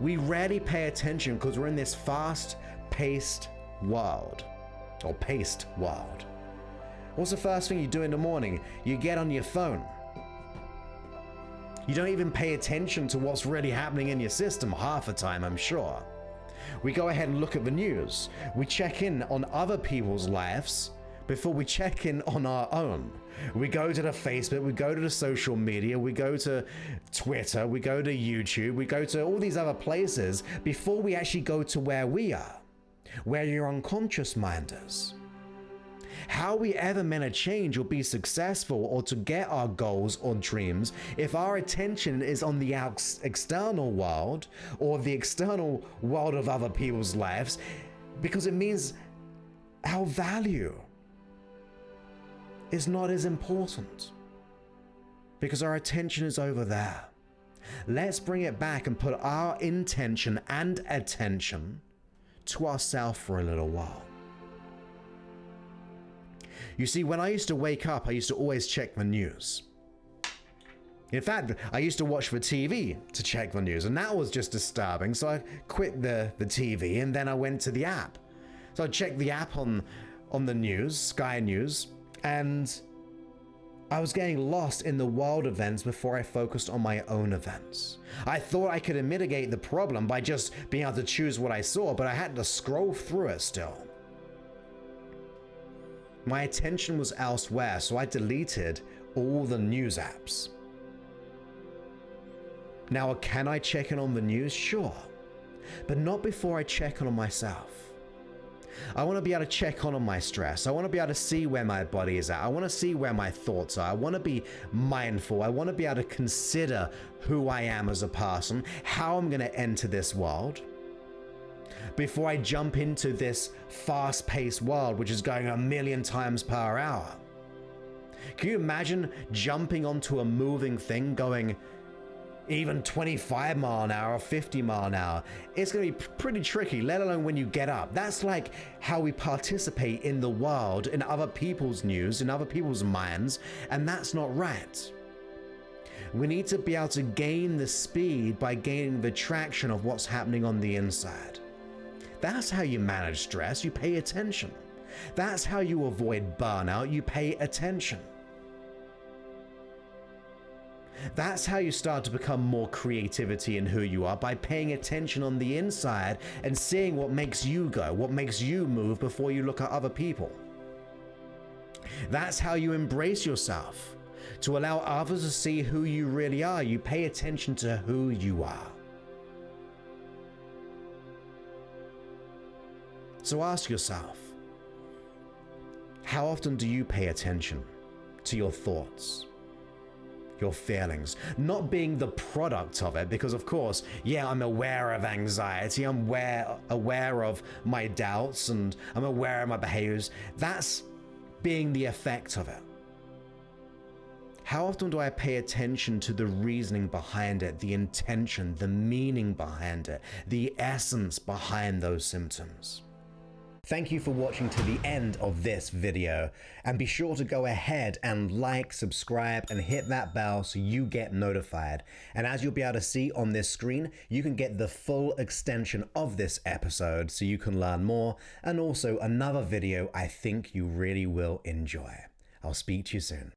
We rarely pay attention because we're in this fast-paced world, or paced world. What's the first thing you do in the morning? You get on your phone. You don't even pay attention to what's really happening in your system half the time, I'm sure. We go ahead and look at the news. We check in on other people's lives before we check in on our own. We go to the Facebook, we go to the social media, we go to Twitter, we go to YouTube, we go to all these other places before we actually go to where we are, where your unconscious mind is. How are we ever meant to change or be successful or to get our goals or dreams if our attention is on the external world or the external world of other people's lives? Because it means our value is not as important because our attention is over there. Let's bring it back and put our intention and attention to ourselves for a little while. You see, when I used to wake up, I used to always check the news. In fact, I used to watch the TV to check the news, and that was just disturbing, so I quit the TV and then I went to the app. So I checked the app on the news, Sky News, and I was getting lost in the world events before I focused on my own events. I thought I could mitigate the problem by just being able to choose what I saw, but I had to scroll through it still. My attention was elsewhere, so I deleted all the news apps. Now, can I check in on the news? Sure, but not before I check in on myself. I want to be able to check on my stress. I want to be able to see where my body is at. I want to see where my thoughts are. I want to be mindful. I want to be able to consider who I am as a person, how I'm going to enter this world, before I jump into this fast-paced world which is going 1,000,000 times per hour. Can you imagine jumping onto a moving thing going even 25 mile an hour or 50 mile an hour? It's going to be pretty tricky, let alone when you get up. That's like how we participate in the world, in other people's news, in other people's minds, and that's not right. We need to be able to gain the speed by gaining the traction of what's happening on the inside. That's how you manage stress, you pay attention. That's how you avoid burnout, you pay attention. That's how you start to become more creativity in who you are, by paying attention on the inside and seeing what makes you go, what makes you move before you look at other people. That's how you embrace yourself, to allow others to see who you really are. You pay attention to who you are. So ask yourself, how often do you pay attention to your thoughts, your feelings, not being the product of it? Because of course, yeah, I'm aware of anxiety, I'm aware of my doubts, and I'm aware of my behaviors. That's being the effect of it. How often do I pay attention to the reasoning behind it, the intention, the meaning behind it, the essence behind those symptoms? Thank you for watching to the end of this video, and be sure to go ahead and like, subscribe, and hit that bell so you get notified. And as you'll be able to see on this screen, you can get the full extension of this episode so you can learn more, and also another video I think you really will enjoy. I'll speak to you soon.